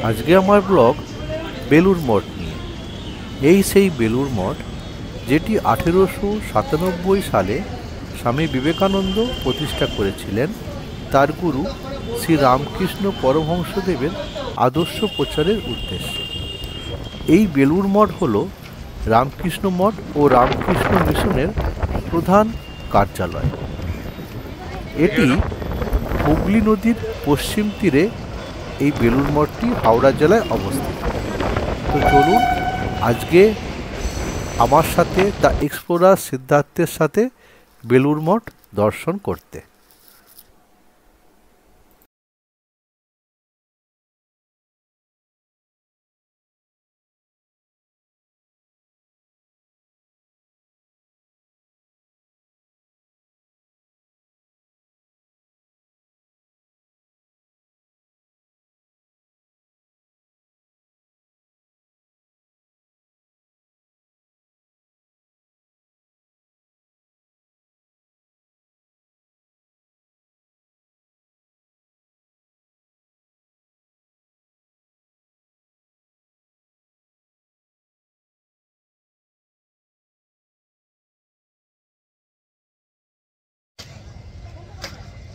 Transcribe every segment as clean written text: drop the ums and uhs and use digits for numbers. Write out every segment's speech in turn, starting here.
আজকে আমার ব্লগ বেলুড় মঠ নিয়ে। এই সেই বেলুড় মঠ যেটি 1897 সালে স্বামী বিবেকানন্দ প্রতিষ্ঠা করেছিলেন তার গুরু শ্রী রামকৃষ্ণ পরমহংসদেবের আদর্শ প্রচারের উদ্দেশ্যে। এই বেলুড় মঠ হল রামকৃষ্ণ মঠ ও রামকৃষ্ণ মিশনের প্রধান কার্যালয়। এটি হুগলি নদীর পশ্চিম তীরে এই বেলুড় মঠটি হাওড়া জেলায় অবস্থিত। তো চলুন আজকে আমার সাথে দ্য এক্সপ্লোরার সিদ্ধার্থের সাথে বেলুড় মঠ দর্শন করতে।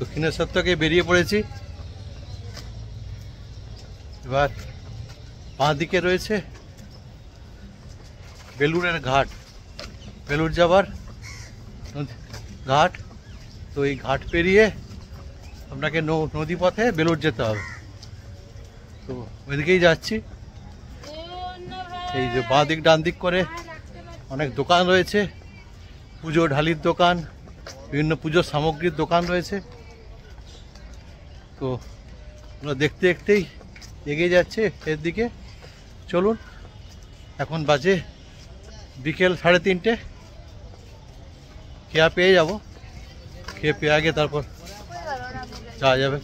দক্ষিণেশ্বর থেকে বেরিয়ে পড়েছি। এবার বাঁ দিকে রয়েছে বেলুড়ের ঘাট, বেলুড় যাবার ঘাট। তো এই ঘাট পেরিয়ে আপনাকে নদী পথে বেলুড় যেতে হবে। তো ওইদিকেই যাচ্ছি। এই যে বাঁ দিক ডান দিক করে অনেক দোকান রয়েছে, পুজো ঢালির দোকান, বিভিন্ন পুজোর সামগ্রীর দোকান রয়েছে। তো আমরা দেখতে দেখতেই এগিয়ে যাচ্ছে এর দিকে। চলুন, এখন বাজে বিকেল 3:30। খেয়া পেয়ে যাব, খেয়ে পেয়ে আগে তারপর যাওয়া যাবে।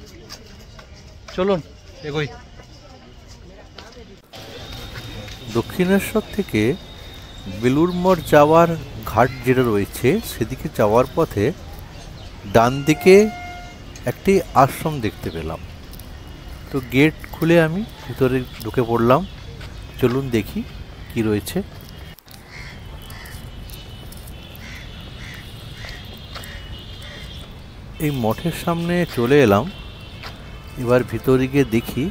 চলুন এগোই। দক্ষিণেশ্বর থেকে বেলুড় মঠ যাওয়ার ঘাট যেটা রয়েছে সেদিকে যাওয়ার পথে ডান দিকে একটি আশ্রম দেখতে পেলাম। তো গেট খুলে আমি ভিতরে ঢুকে পড়লাম। চলুন দেখি কি রয়েছে। এই মঠের সামনে চলে এলাম। এবার ভিতরে গিয়ে দেখি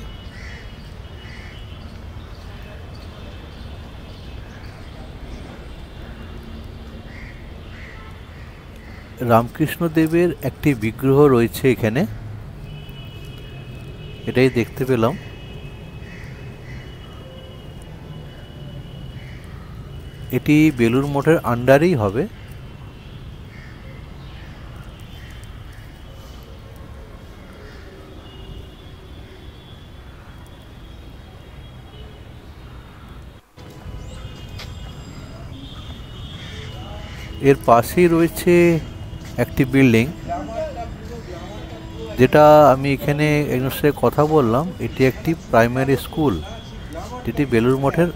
রামকৃষ্ণ দেবের একটি বিগ্রহ রয়েছে এখানে, এটাই দেখতে পেলাম। এটি বেলুড় মঠের আন্ডারেই হবে। এর পাশেই রয়েছে একটি বিল্ডিং, যেটা আমি এখানে একজনের সাথে কথা বললাম। এটি একটি প্রাইমারি স্কুল, যেটি বেলুড় মঠের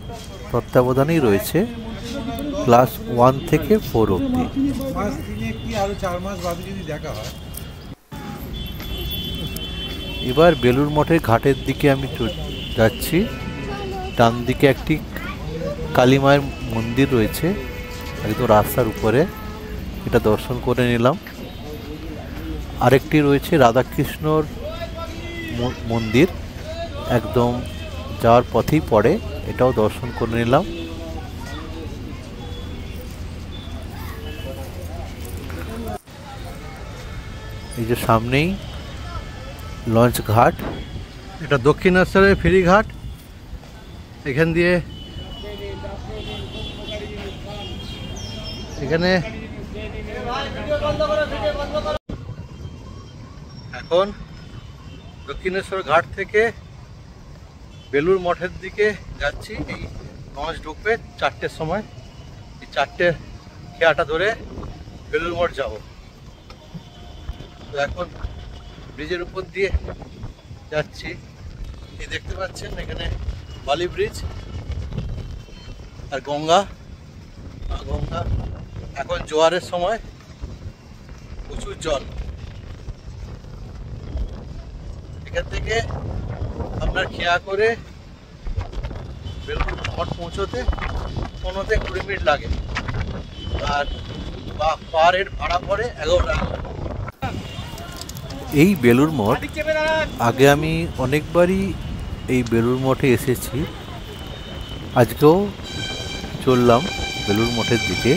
তত্ত্বাবধানেই রয়েছে, ক্লাস 1 থেকে 4 অবধি। এবার বেলুড় মঠের ঘাটের দিকে আমি যাচ্ছি। ডান দিকে একটি কালী মায়ের মন্দির রয়েছে একদম রাস্তার উপরে, এটা দর্শন করে নিলাম। আরেকটি রয়েছে রাধাকৃষ্ণর মন্দির, একদম যাওয়ার পথেই পড়ে, এটাও দর্শন করে নিলাম। এই যে সামনেই লঞ্চ ঘাট, এটা দক্ষিণেশ্বরের ফেরিঘাট। এখান দিয়ে এখানে এখন দক্ষিণেশ্বর ঘাট থেকে বেলুড় মঠের দিকে যাচ্ছি। এই লঞ্চ ঢুকবে 4টের সময়। এই 4টে খেয়াটা ধরে বেলুড় মঠ যাব। তো এখন ব্রিজের উপর দিয়ে যাচ্ছি। এই দেখতে পাচ্ছেন এখানে বালি ব্রিজ আর গঙ্গা। এখন জোয়ারের সময় প্রচুর জল। এখান থেকে আপনার খেয়া করে বেলুর মঠ পৌঁছতে 15 থেকে 20 মিনিট লাগে, আর পার হেড ভাড়া পড়ে 11 টাকা। এই বেলুর মঠ আগে আমি অনেকবারই এই বেলুর মঠে এসেছি, আজকেও চললাম বেলুর মঠের দিকে।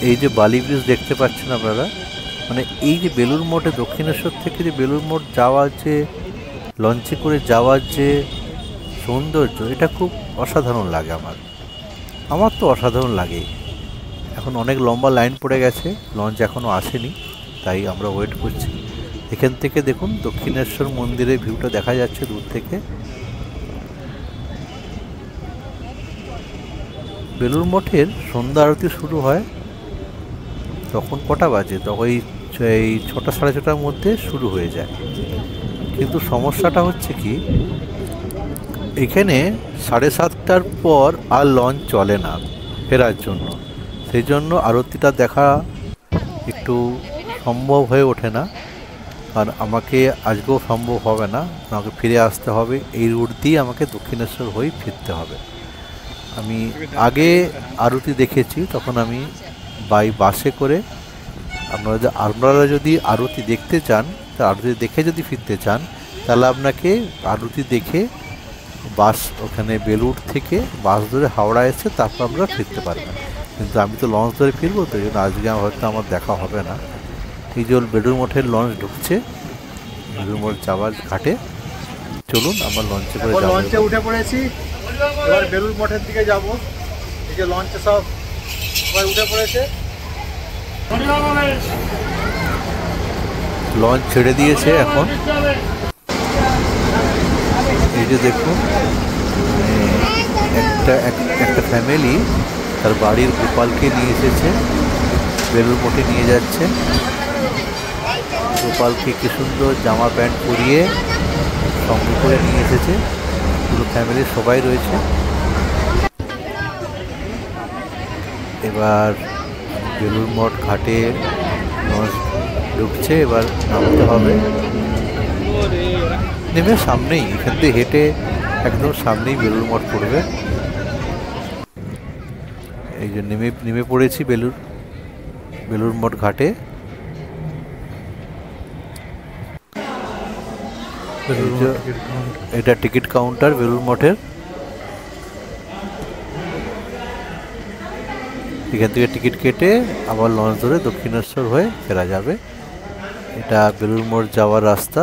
এই যে বালি ব্রিজ দেখতে পাচ্ছেন আপনারা, মানে এই যে বেলুর মঠে দক্ষিণেশ্বর থেকে যে বেলুর মঠ যাওয়ার যে লঞ্চে করে যাওয়ার যে সৌন্দর্য, এটা খুব অসাধারণ লাগে আমার তো অসাধারণ লাগেই। এখন অনেক লম্বা লাইন পড়ে গেছে, লঞ্চ এখনও আসেনি, তাই আমরা ওয়েট করছি। এখান থেকে দেখুন দক্ষিণেশ্বর মন্দিরের ভিউটা দেখা যাচ্ছে দূর থেকে। বেলুর মঠের সন্ধ্যা আরতি শুরু হয় তখন কটা বাজে, তখন এই 6টা সাড়ে 6টার মধ্যে শুরু হয়ে যায়। কিন্তু সমস্যাটা হচ্ছে কি, এখানে 7:30টার পর আর লঞ্চ চলে না ফেরার জন্য, সেই জন্য আরতিটা দেখা একটু সম্ভব হয়ে ওঠে না। আর আমাকে আজকেও সম্ভব হবে না, আমাকে ফিরে আসতে হবে, এই রুট দিয়ে আমাকে দক্ষিণেশ্বর হয়ে ফিরতে হবে। আমি আগে আরতি দেখেছি, তখন আমি বাসে করে, আপনারা যদি আরতি দেখতে চান, তা আরতি দেখে যদি ফিরতে চান, তাহলে আপনাকে আরতি দেখে বাস ওখানে বেলুর থেকে বাস ধরে হাওড়া এসে তারপর আমরা ফিরতে পারবেন। কিন্তু আমি তো লঞ্চ ধরে ফিরবো, তো এই জন্য আজকে হয়তো আমার দেখা হবে না। এই যে বেলুর মঠের লঞ্চ ঢুকছে বেলুর মঠ যাওয়ার ঘাটে, চলুন আমরা লঞ্চে করে যাবো। লঞ্চে উঠে পড়েছি, এবার বেলুর মঠের দিকে যাব। এই যে লঞ্চে সব সবাই উঠে পড়েছে, লঞ্চ ছেড়ে দিয়েছে এখন। এই যে দেখুন একটা ফ্যামিলি তার বাড়ির গোপালকে নিয়ে এসেছে, বেলুর মঠে নিয়ে যাচ্ছে। গোপালকে কি সুন্দর জামা প্যান্ট পরিয়ে সঙ্গে করে নিয়ে এসেছে, পুরো ফ্যামিলির সবাই রয়েছে। এবার বেলুর মঠ ঘাটে লঞ্চ ঢুকছে, এবার নামতে হবে। নেমে সামনেই, এখান থেকে হেঁটে একদম সামনেই বেলুর মঠ পড়বে। এই যে নেমে পড়েছি বেলুর মঠ ঘাটে। এটা টিকিট কাউন্টার বেলুর মঠের। এখান থেকে টিকিট কেটে আবার লঞ্চ ধরে দক্ষিণেশ্বর হয়ে ফেরা যাবে। এটা বেলুর মঠ যাওয়ার রাস্তা।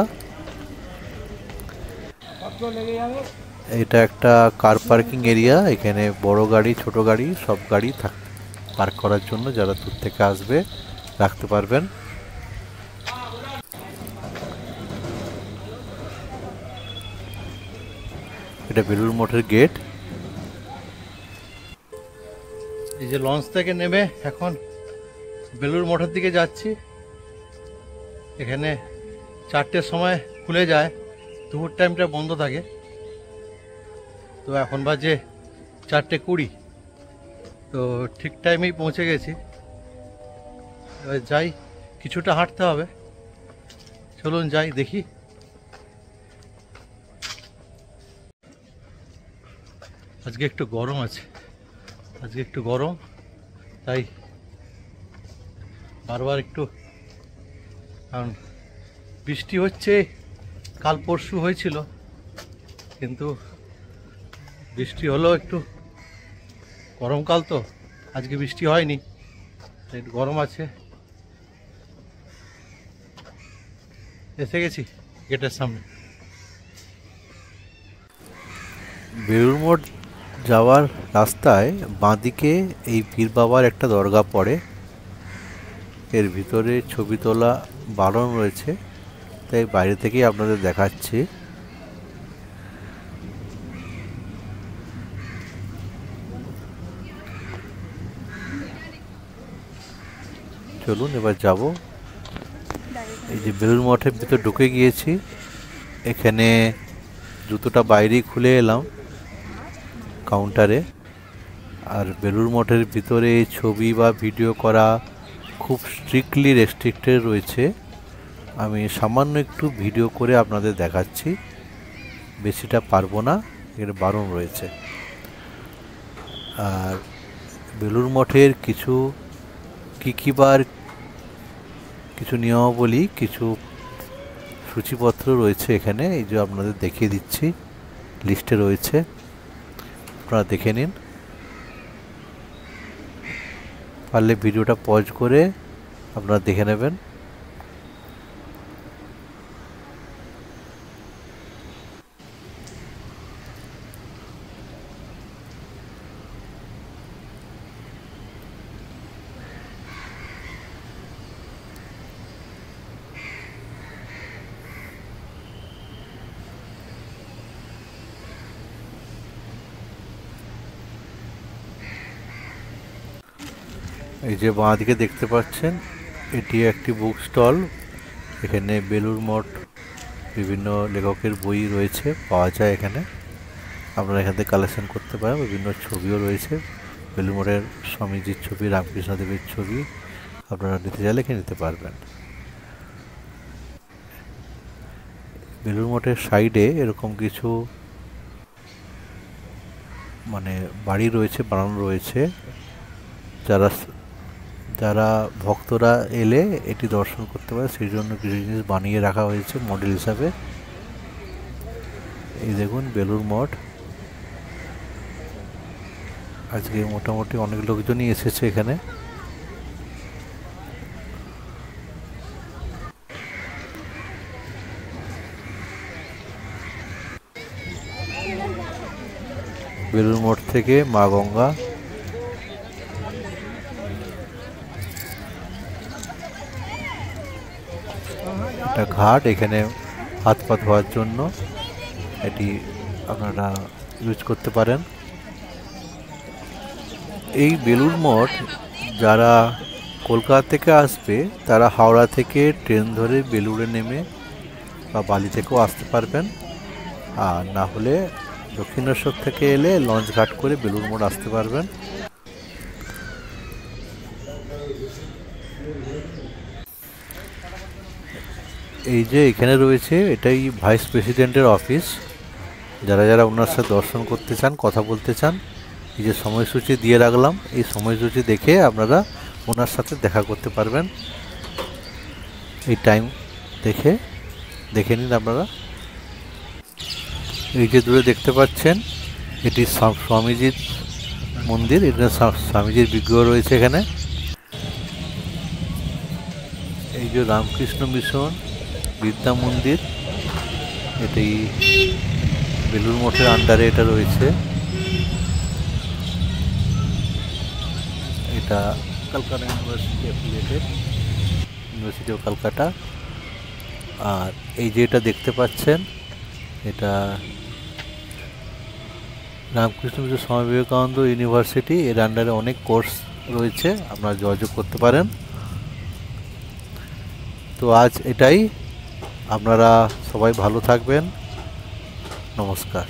এটা একটা কার পার্কিং এরিয়া, এখানে বড় গাড়ি ছোট গাড়ি সব গাড়ি পার্ক করার জন্য, যারা দূর থেকে আসবে রাখতে পারবেন। এটা বেলুর মঠের গেট। এই যে লঞ্চ থেকে নেমে এখন বেলুর মঠের দিকে যাচ্ছি। এখানে 4টের সময় খুলে যায়, দুপুর টাইমটা বন্ধ থাকে। তো এখন বাজে 4:20, তো ঠিক টাইমেই পৌঁছে গেছি। এবার যাই, কিছুটা হাঁটতে হবে, চলুন যাই দেখি। আজকে একটু গরম আছে, তাই বারবার একটু, কারণ বৃষ্টি হচ্ছে, কাল পরশু হয়েছিল, কিন্তু বৃষ্টি হলেও একটু গরমকাল তো, আজকে বৃষ্টি হয়নি, একটু গরম আছে। এসে গেছি গেটের সামনে। বেলুর মঠ যাওয়ার রাস্তায় বাঁদিকে এই পীর বাবার একটা দরগা পড়ে, এর ভিতরে ছবি তোলা বারণ রয়েছে, তাই বাইরে থেকেই আপনাদের দেখাচ্ছি। চলুন এবার যাব। এই যে বেলুর মঠের ভিতর ঢুকে গিয়েছি, এখানে জুতোটা বাইরেই খুলে এলাম কাউন্টারে। আর বেলুর মঠের ভিতরে ছবি বা ভিডিও করা খুব স্ট্রিক্টলি রেস্ট্রিক্টেড রয়েছে। আমি সামান্য একটু ভিডিও করে আপনাদের দেখাচ্ছি, বেশিটা পারবো না, এখানে বারণ রয়েছে। আর বেলুড় মঠের কিছু কিছু নিয়মাবলী, কিছু সূচিপত্র রয়েছে এখানে, এই যে আপনাদের দেখিয়ে দিচ্ছি, লিস্টে রয়েছে, আপনারা দেখে নিন। পারলে ভিডিওটা পজ করে আপনারা দেখে নেবেন। এই যে বাঁ দিকে দেখতে পাচ্ছেন, এটি একটি বুক স্টল। এখানে বেলুড় মঠ বিভিন্ন লেখকের বই রয়েছে, পাওয়া যায় এখানে। আপনারা এখান থেকে কালেকশন করতে পারেন। বিভিন্ন ছবিও রয়েছে, বেলুড় মঠের স্বামীজির ছবি, রামকৃষ্ণদেবের ছবি, আপনারা নিতে চাইলে এখানে নিতে পারবেন। বেলুড় মঠের সাইডে এরকম কিছু মানে বাড়ি রয়েছে, বানানো রয়েছে, যারা ভক্তরা এলে এটি দর্শন করতে পারে, সেই জন্য কিছু জিনিস বানিয়ে রাখা হয়েছে মডেল হিসাবে। এই দেখুন বেলুড় মঠ, আজকে মোটামুটি অনেক লোকজনই এসেছে এখানে। বেলুড় মঠ থেকে মা গঙ্গা, একটা ঘাট, এখানে হাত পা ধোয়ার জন্য এটি আপনারা ইউজ করতে পারেন। এই বেলুড় মঠ যারা কলকাতা থেকে আসবে তারা হাওড়া থেকে ট্রেন ধরে বেলুড়ে নেমে বা বালি থেকেও আসতে পারবেন, আর না হলে দক্ষিণেশ্বর থেকে এলে লঞ্চ ঘাট করে বেলুড় মঠ আসতে পারবেন। এই যে এখানে রয়েছে, এটাই ভাইস প্রেসিডেন্টের অফিস। যারা যারা ওনার সাথে দর্শন করতে চান, কথা বলতে চান, এই যে সময়সূচি দিয়ে রাখলাম, এই সময়সূচি দেখে আপনারা ওনার সাথে দেখা করতে পারবেন। এই টাইম দেখে নিন আপনারা। এই যে দূরে দেখতে পাচ্ছেন, এটি স্বামীজির মন্দির, এখানে স্বামীজির বিগ্রহ রয়েছে এখানে। এই যে রামকৃষ্ণ মিশন বিদ্যা মন্দির, এটি বেলুড় মঠের আন্ডারে এটা রয়েছে। এটা Kolkata university affiliated, university of Kolkata. আর এই যে এটা দেখতে পাচ্ছেন, এটা রামকৃষ্ণ মিশন স্বামী বিবেকানন্দ ইউনিভার্সিটি, এর আন্ডারে অনেক কোর্স রয়েছে, আপনারা যোগাযোগ করতে পারেন। তো আজ এটাই, আপনারা সবাই ভালো থাকবেন, নমস্কার।